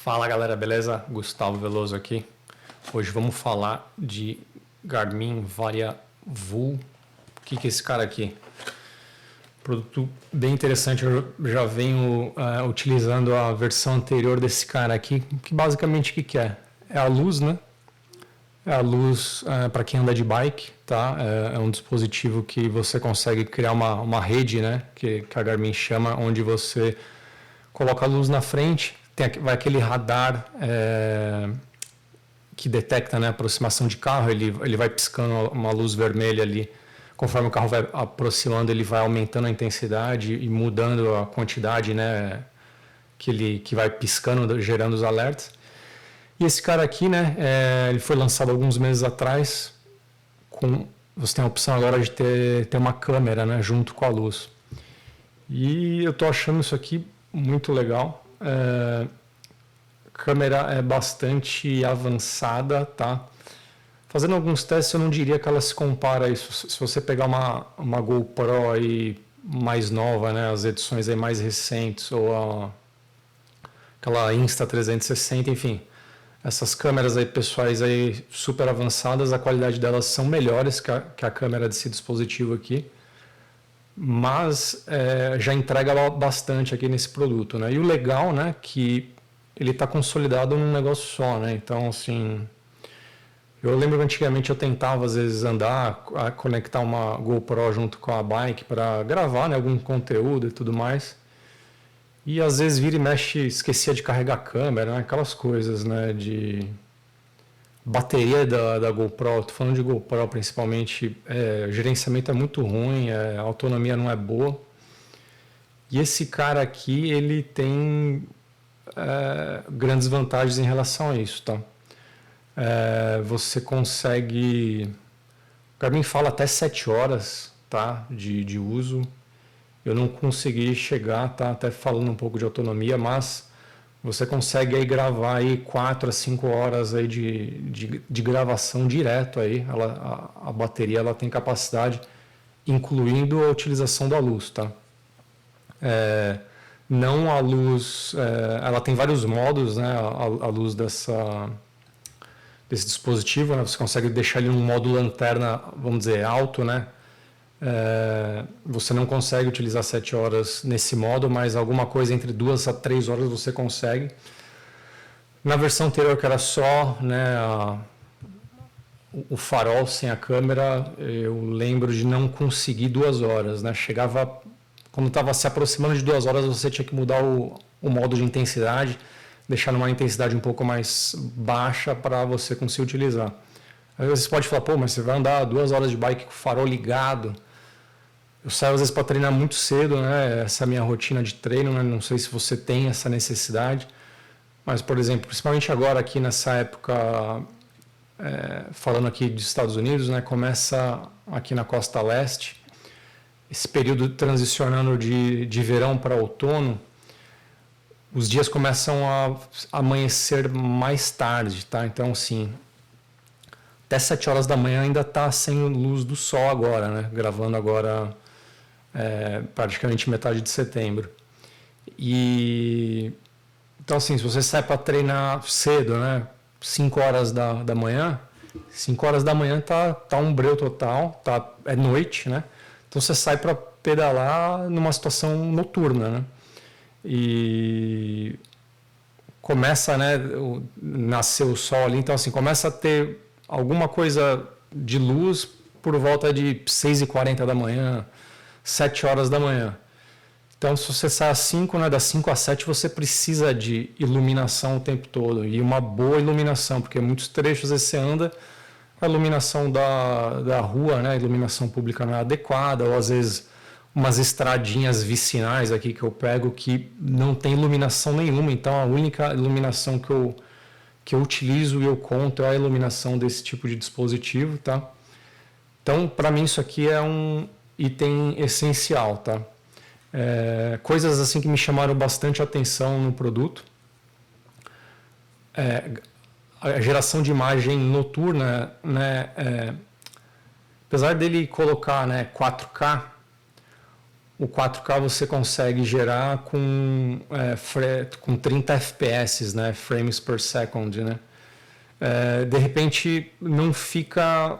Fala galera, beleza? Gustavo Veloso aqui. Hoje vamos falar de Garmin Varia Vul. O que é esse cara aqui? Produto bem interessante, eu já venho utilizando a versão anterior desse cara aqui, que basicamente o que é? É a luz, né? É a luz para quem anda de bike, tá? É um dispositivo que você consegue criar uma rede, né? Que a Garmin chama, onde você coloca a luz na frente, vai aquele radar que detecta, né, a aproximação de carro, ele vai piscando uma luz vermelha ali. Conforme o carro vai aproximando, ele vai aumentando a intensidade e mudando a quantidade, né, que vai piscando, gerando os alertas. E esse cara aqui, né, ele foi lançado alguns meses atrás. Você tem a opção agora de ter uma câmera, né, junto com a luz. E eu estou achando isso aqui muito legal. A câmera é bastante avançada, tá? Fazendo alguns testes, eu não diria que ela se compara a isso. Se você pegar uma GoPro aí mais nova, né, as edições aí mais recentes, ou aquela Insta360, enfim, essas câmeras aí pessoais aí super avançadas, a qualidade delas são melhores que a câmera desse dispositivo aqui, mas já entrega bastante aqui nesse produto, né? E o legal, né, que ele está consolidado num negócio só, né? Então, assim, eu lembro que antigamente eu tentava às vezes conectar uma GoPro junto com a bike para gravar, né, algum conteúdo e tudo mais. E às vezes vira e mexe, esquecia de carregar a câmera, né, aquelas coisas, né, de bateria da GoPro. Tô falando de GoPro principalmente, o gerenciamento é muito ruim, a autonomia não é boa. E esse cara aqui, ele tem grandes vantagens em relação a isso, tá? Você consegue... O Garmin fala até 7 horas, tá, de uso. Eu não consegui chegar, tá, até falando um pouco de autonomia, mas você consegue aí gravar aí 4 a 5 horas aí de gravação direto aí. A bateria ela tem capacidade, incluindo a utilização da luz, tá? Não a luz, ela tem vários modos, né, a luz desse dispositivo, né? Você consegue deixar ele num modo lanterna, vamos dizer, alto, né? Você não consegue utilizar 7 horas nesse modo, mas alguma coisa entre 2 a 3 horas você consegue. Na versão anterior, que era só, né, o farol sem a câmera, eu lembro de não conseguir 2 horas, né? Chegava, quando estava se aproximando de 2 horas, você tinha que mudar o modo de intensidade, deixar numa intensidade um pouco mais baixa para você conseguir utilizar. Às vezes você pode falar, pô, mas você vai andar 2 horas de bike com o farol ligado. Eu saio às vezes para treinar muito cedo, né? Essa é a minha rotina de treino, né? Não sei se você tem essa necessidade, mas, por exemplo, principalmente agora aqui nessa época, falando aqui dos Estados Unidos, né? Começa aqui na costa leste, esse período transicionando de verão para outono, os dias começam a amanhecer mais tarde, tá? Então, assim, até 7 horas da manhã ainda está sem luz do sol agora, né? Gravando agora praticamente metade de setembro. Então, assim, se você sai para treinar cedo, né? 5 horas da manhã, 5 horas da manhã tá um breu total, é noite, né? Então você sai para pedalar numa situação noturna, né? E começa, né, nascer o sol ali, então assim, começa a ter alguma coisa de luz por volta de 6h40 da manhã, 7 horas da manhã. Então, se você sai às 5, né, das 5 às 7, você precisa de iluminação o tempo todo, e uma boa iluminação, porque muitos trechos você anda, a iluminação da rua, né, a iluminação pública não é adequada, ou às vezes umas estradinhas vicinais aqui que eu pego que não tem iluminação nenhuma, então a única iluminação que eu utilizo e eu conto é a iluminação desse tipo de dispositivo, tá? Então, para mim isso aqui é um item essencial, tá? Coisas assim que me chamaram bastante atenção no produto. A geração de imagem noturna, né? Apesar dele colocar, né, 4K, o 4K você consegue gerar com 30 FPS, né, frames per second, né? De repente não fica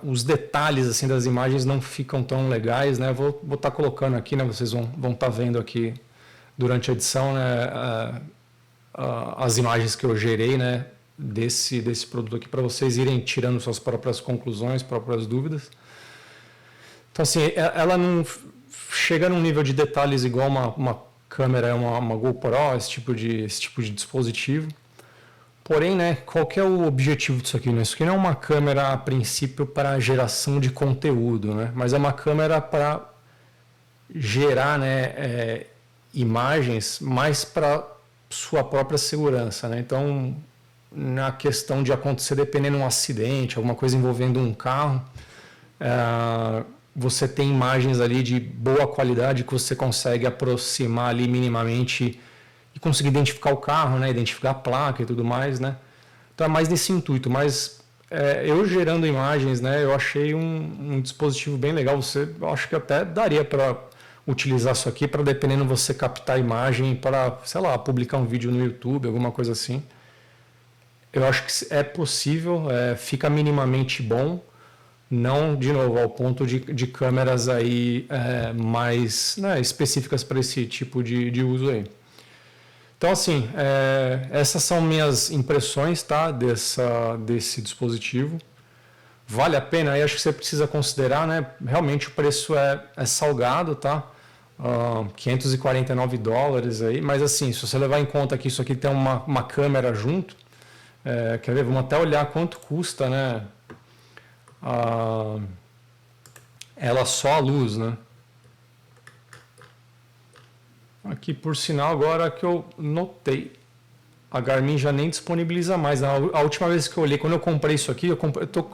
os detalhes assim das imagens não ficam tão legais, né? Vou estar colocando aqui, né? Vocês vão estar vendo aqui durante a edição, né? As imagens que eu gerei, né? Desse produto aqui para vocês irem tirando suas próprias conclusões, próprias dúvidas. Então assim, ela não chega num nível de detalhes igual uma câmera, uma GoPro, esse tipo de dispositivo. Porém, né, qual que é o objetivo disso aqui? Né? Isso aqui não é uma câmera, a princípio, para geração de conteúdo, né? Mas é uma câmera para gerar, né, imagens mais para sua própria segurança, né? Então, na questão de acontecer, dependendo de um acidente, alguma coisa envolvendo um carro, você tem imagens ali de boa qualidade que você consegue aproximar ali minimamente e conseguir identificar o carro, né, identificar a placa e tudo mais, né? Então é mais nesse intuito, mas eu gerando imagens, né, eu achei um dispositivo bem legal. Eu acho que até daria para utilizar isso aqui para, dependendo, você captar a imagem para, sei lá, publicar um vídeo no YouTube, alguma coisa assim. Eu acho que é possível, fica minimamente bom, não, de novo, ao ponto de câmeras aí mais, né, específicas para esse tipo de uso aí. Então, assim, essas são minhas impressões, tá, desse dispositivo. Vale a pena? Aí acho que você precisa considerar, né? Realmente o preço é salgado, tá? $549 aí. Mas, assim, se você levar em conta que isso aqui tem uma câmera junto, quer ver? Vamos até olhar quanto custa, né? Ela só a luz, né? Aqui, por sinal, agora que eu notei, a Garmin já nem disponibiliza mais. A última vez que eu olhei, quando eu comprei isso aqui, eu tô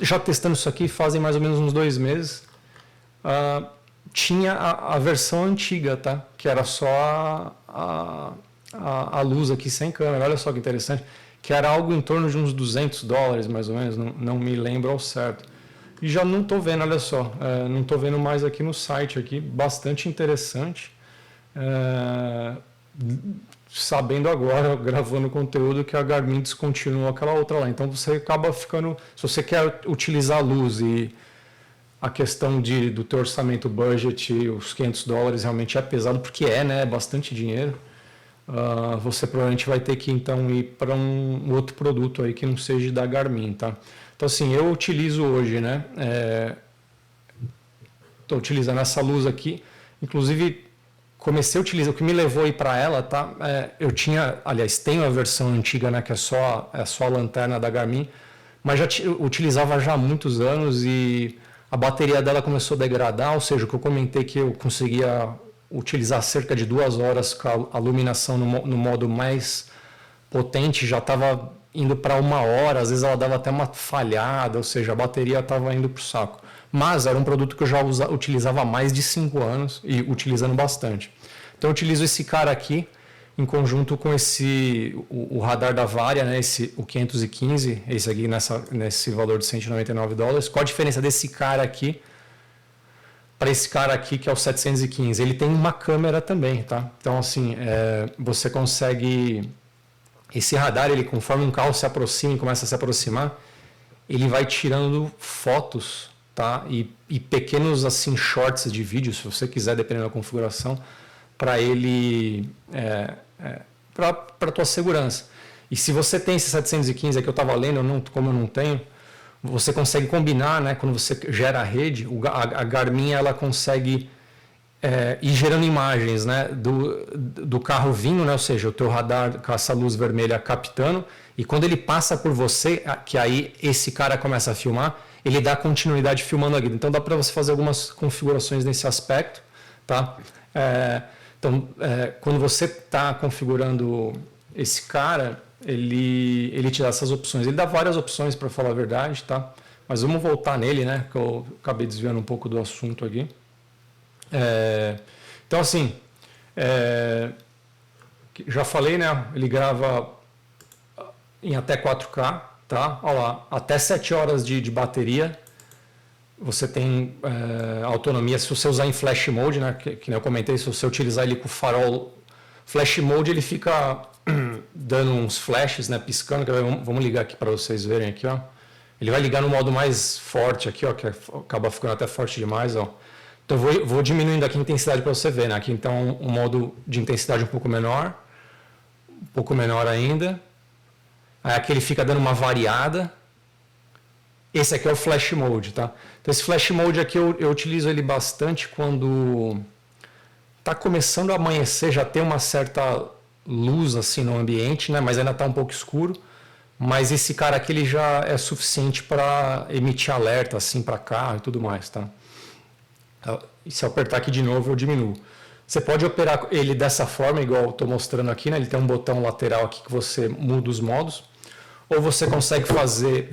já testando isso aqui fazem mais ou menos uns 2 meses. Tinha a versão antiga, tá? Que era só a luz aqui sem câmera. Olha só que interessante. Que era algo em torno de uns $200, mais ou menos. Não me lembro ao certo. E já não estou vendo, olha só. Não estou vendo mais aqui no site. Aqui, bastante interessante. Sabendo agora, gravando conteúdo, que a Garmin descontinuou aquela outra lá. Então você acaba ficando, se você quer utilizar a luz e a questão do teu orçamento budget, os $500 realmente é pesado, porque né, é bastante dinheiro. Você provavelmente vai ter que então ir para um outro produto aí que não seja da Garmin, tá? Então assim, eu utilizo hoje, né? Estou utilizando essa luz aqui, inclusive comecei a utilizar, o que me levou aí para ela, tá? Eu tenho a versão antiga, né, que é só a lanterna da Garmin, mas utilizava já há muitos anos e a bateria dela começou a degradar, ou seja, o que eu comentei que eu conseguia utilizar cerca de 2 horas com a iluminação no modo mais potente, já estava indo para 1 hora, às vezes ela dava até uma falhada, ou seja, a bateria estava indo para o saco. Mas era um produto que eu já utilizava há mais de 5 anos e utilizando bastante. Então eu utilizo esse cara aqui em conjunto com o radar da Varia, né, o 515, esse aqui nesse valor de $199. Qual a diferença desse cara aqui para esse cara aqui que é o 715? Ele tem uma câmera também, tá? Então assim, você consegue... Esse radar, ele, conforme um carro se aproxima e começa a se aproximar, ele vai tirando fotos, tá? E pequenos assim shorts de vídeo, se você quiser, dependendo da configuração, para ele, para a tua segurança. E se você tem esse 715 aqui, eu estava lendo, como eu não tenho, você consegue combinar, né? Quando você gera a rede, a Garmin ela consegue ir gerando imagens, né, do carro vindo, né, ou seja, o teu radar com essa luz vermelha captando, e quando ele passa por você, que aí esse cara começa a filmar, ele dá continuidade filmando a guia. Então dá para você fazer algumas configurações nesse aspecto, tá? Então, quando você está configurando esse cara, ele te dá essas opções. Ele dá várias opções, para falar a verdade, tá? Mas vamos voltar nele, né, que eu acabei desviando um pouco do assunto aqui. Então assim, já falei, né? Ele grava em até 4K, tá? Olha lá, até 7 horas de bateria. você tem autonomia se você usar em Flash Mode, né? Que nem eu comentei, se você utilizar ele com o farol Flash Mode, ele fica dando uns flashes, né? Piscando. Vamos ligar aqui para vocês verem aqui, ó. Ele vai ligar no modo mais forte aqui, ó, que acaba ficando até forte demais, ó. Então eu vou diminuindo aqui a intensidade para você ver, né? Aqui então um modo de intensidade um pouco menor ainda. Aí aqui ele fica dando uma variada. Esse aqui é o Flash Mode, tá? Então esse Flash Mode aqui eu utilizo ele bastante quando tá começando a amanhecer, já tem uma certa luz assim no ambiente, né? Mas ainda tá um pouco escuro. Mas esse cara aqui ele já é suficiente para emitir alerta assim para carro e tudo mais, tá? E se eu apertar aqui de novo eu diminuo. Você pode operar ele dessa forma, igual eu estou mostrando aqui, né? Ele tem um botão lateral aqui que você muda os modos. Ou você consegue fazer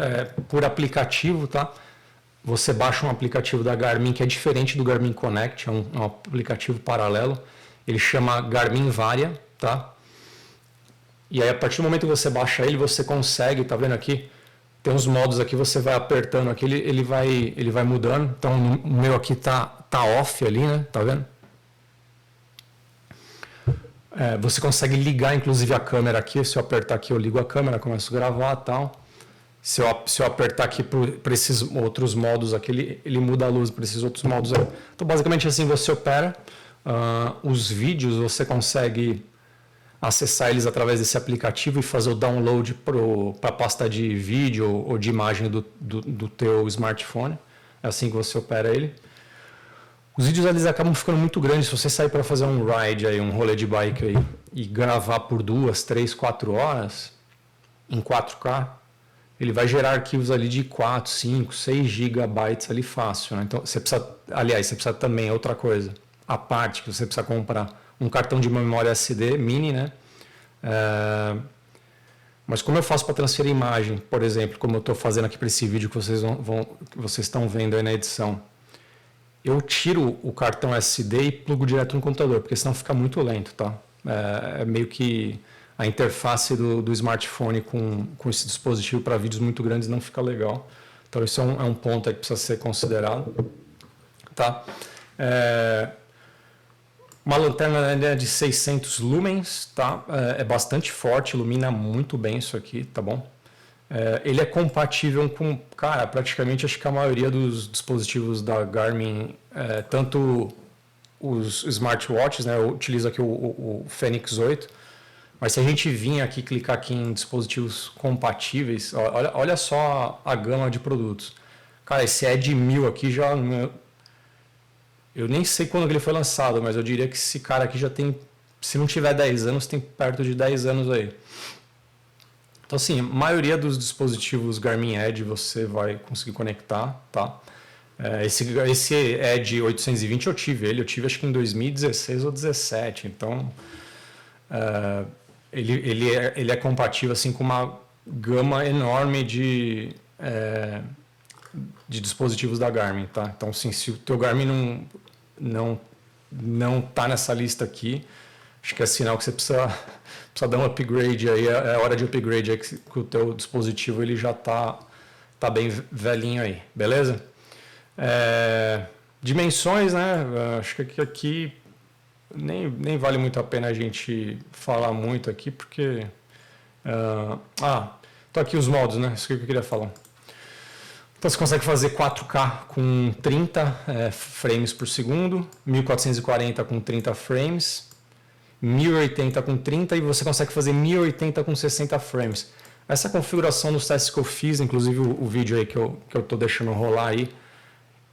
por aplicativo, tá? Você baixa um aplicativo da Garmin que é diferente do Garmin Connect, é um aplicativo paralelo. Ele chama Garmin Varia, tá? E aí, a partir do momento que você baixa ele, você consegue, tá vendo aqui? Tem uns modos aqui, você vai apertando aqui, ele vai mudando. Então, o meu aqui tá off ali, né? Tá vendo? Você consegue ligar, inclusive, a câmera aqui. Se eu apertar aqui, eu ligo a câmera, começo a gravar e tal. Se eu apertar aqui para esses outros modos aqui, ele muda a luz para esses outros modos aí. Então, basicamente, assim você opera. Os vídeos, você consegue acessar eles através desse aplicativo e fazer o download para a pasta de vídeo ou de imagem do teu smartphone. É assim que você opera ele. Os vídeos eles acabam ficando muito grandes. Se você sair para fazer um ride, aí, um rolê de bike aí, e gravar por 2, 3, 4 horas em 4K, ele vai gerar arquivos ali de 4, 5, 6 gigabytes ali fácil. Né? Então você precisa, aliás, você precisa também, outra coisa, a parte que você precisa comprar, um cartão de memória SD mini, né? Mas como eu faço para transferir imagem, por exemplo, como eu estou fazendo aqui para esse vídeo que vocês estão vendo aí na edição, eu tiro o cartão SD e plugo direto no computador, porque senão fica muito lento, tá? É meio que a interface do smartphone com esse dispositivo para vídeos muito grandes não fica legal. Então isso é um ponto aí que precisa ser considerado, tá? Uma lanterna de 600 lumens, tá? É bastante forte, ilumina muito bem isso aqui, tá bom? Ele é compatível com, cara, praticamente acho que a maioria dos dispositivos da Garmin, tanto os smartwatches, né? Eu utilizo aqui o Fenix 8, mas se a gente vir aqui, clicar aqui em dispositivos compatíveis, olha só a gama de produtos. Cara, esse Edge 1000 aqui já... Eu nem sei quando ele foi lançado, mas eu diria que esse cara aqui já tem, se não tiver 10 anos, tem perto de 10 anos aí. Então, assim, a maioria dos dispositivos Garmin Edge você vai conseguir conectar, tá? Esse Edge 820 eu tive acho que em 2016 ou 2017, então ele é compatível assim com uma gama enorme de dispositivos da Garmin, tá? Então, assim, se o teu Garmin não tá nessa lista aqui, acho que é sinal que você precisa dar um upgrade aí, é hora de upgrade aí, que o teu dispositivo ele já tá bem velhinho aí, beleza? Dimensões, né? Acho que aqui nem vale muito a pena a gente falar muito aqui, porque... Então aqui os modos, né? Isso que eu queria falar. Então você consegue fazer 4K com 30 frames por segundo, 1440 com 30 frames, 1080 com 30 e você consegue fazer 1080 com 60 frames. Essa configuração dos testes que eu fiz, inclusive o vídeo aí que eu estou deixando rolar aí,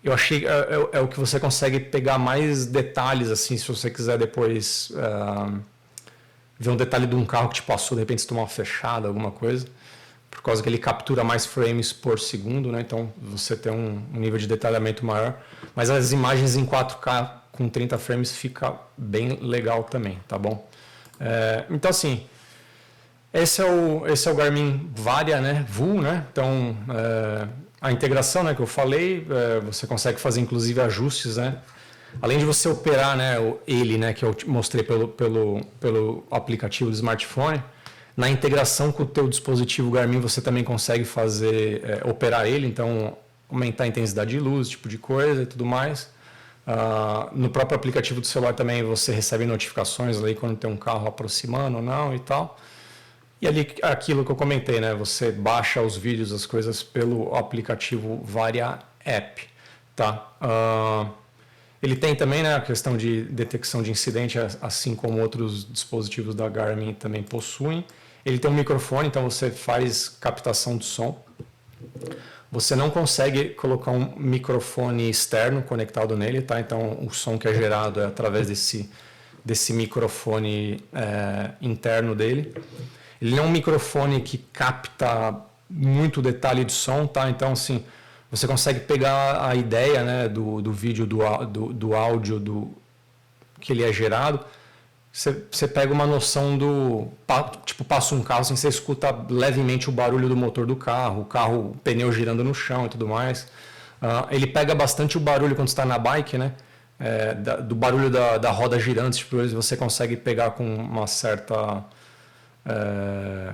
eu achei é o que você consegue pegar mais detalhes, assim, se você quiser depois ver um detalhe de um carro que te passou, de repente se tomar uma fechada, alguma coisa. Por causa que ele captura mais frames por segundo, né? Então você tem um nível de detalhamento maior. Mas as imagens em 4K com 30 frames fica bem legal também, tá bom? Então assim, esse é o Garmin Varia, né? VU, né? Então a integração, né, que eu falei, você consegue fazer inclusive ajustes, né? Além de você operar, né, ele, né, que eu mostrei pelo aplicativo do smartphone. Na integração com o teu dispositivo Garmin, você também consegue operar ele. Então, aumentar a intensidade de luz, tipo de coisa e tudo mais. No próprio aplicativo do celular também você recebe notificações ali quando tem um carro aproximando ou não e tal. E ali aquilo que eu comentei, né? Você baixa os vídeos, as coisas pelo aplicativo Varia App, tá? Ele tem também, né, a questão de detecção de incidente, assim como outros dispositivos da Garmin também possuem. Ele tem um microfone, então você faz captação de som. Você não consegue colocar um microfone externo conectado nele, tá? Então o som que é gerado é através desse microfone interno dele. Ele não é um microfone que capta muito detalhe de som, tá? Então, assim, você consegue pegar a ideia, né, do vídeo, do áudio que ele é gerado. Você pega uma noção tipo, passa um carro, assim, você escuta levemente o barulho do motor do carro, o pneu girando no chão e tudo mais. Ele pega bastante o barulho quando está na bike, né? Do barulho da roda girando, tipo, você consegue pegar com uma certa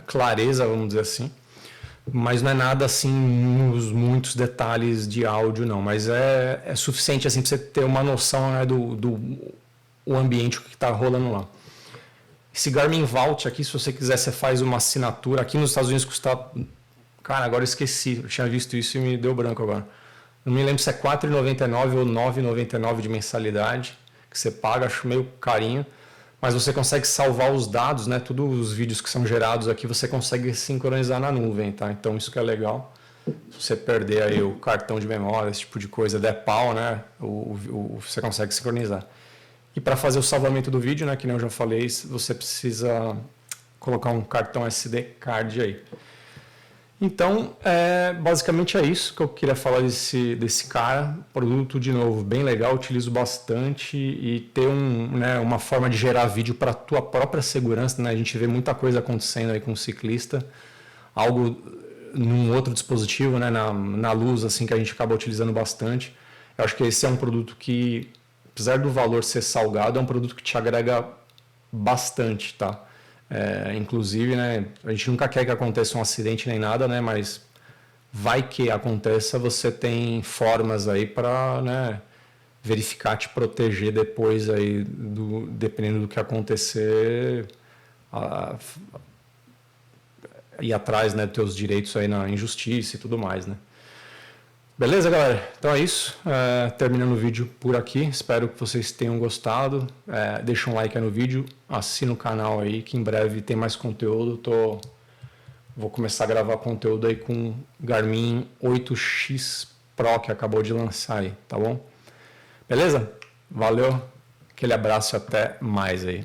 clareza, vamos dizer assim. Mas não é nada assim, muitos detalhes de áudio, não. Mas é suficiente assim, para você ter uma noção, né, o ambiente que está rolando lá. Esse Garmin Vault aqui, se você quiser, você faz uma assinatura. Aqui nos Estados Unidos custa... Cara, agora eu esqueci. Eu tinha visto isso e me deu branco agora. Não me lembro se é R$ 4,99 ou R$ 9,99 de mensalidade que você paga. Acho meio carinho. Mas você consegue salvar os dados, né? Todos os vídeos que são gerados aqui, você consegue sincronizar na nuvem, tá? Então isso que é legal. Se você perder aí o cartão de memória, esse tipo de coisa, der pau, né? Você consegue sincronizar. E para fazer o salvamento do vídeo, né, que nem eu já falei, você precisa colocar um cartão SD card aí. Então, basicamente é isso que eu queria falar desse cara. Produto, de novo, bem legal, utilizo bastante e ter uma forma de gerar vídeo para a tua própria segurança, né? A gente vê muita coisa acontecendo aí com o ciclista, algo num outro dispositivo, né, na luz, assim, que a gente acaba utilizando bastante. Eu acho que esse é um produto que, apesar do valor ser salgado, é um produto que te agrega bastante, tá? Inclusive, né, a gente nunca quer que aconteça um acidente nem nada, né, mas vai que aconteça, você tem formas aí para, né, verificar, te proteger depois aí, dependendo do que acontecer, ir atrás, né, dos teus direitos aí na injustiça e tudo mais, né. Beleza, galera? Então é isso. Terminando o vídeo por aqui. Espero que vocês tenham gostado. Deixa um like aí no vídeo. Assina o canal aí, que em breve tem mais conteúdo. Vou começar a gravar conteúdo aí com Garmin 8X Pro, que acabou de lançar aí, tá bom? Beleza? Valeu. Aquele abraço e até mais aí.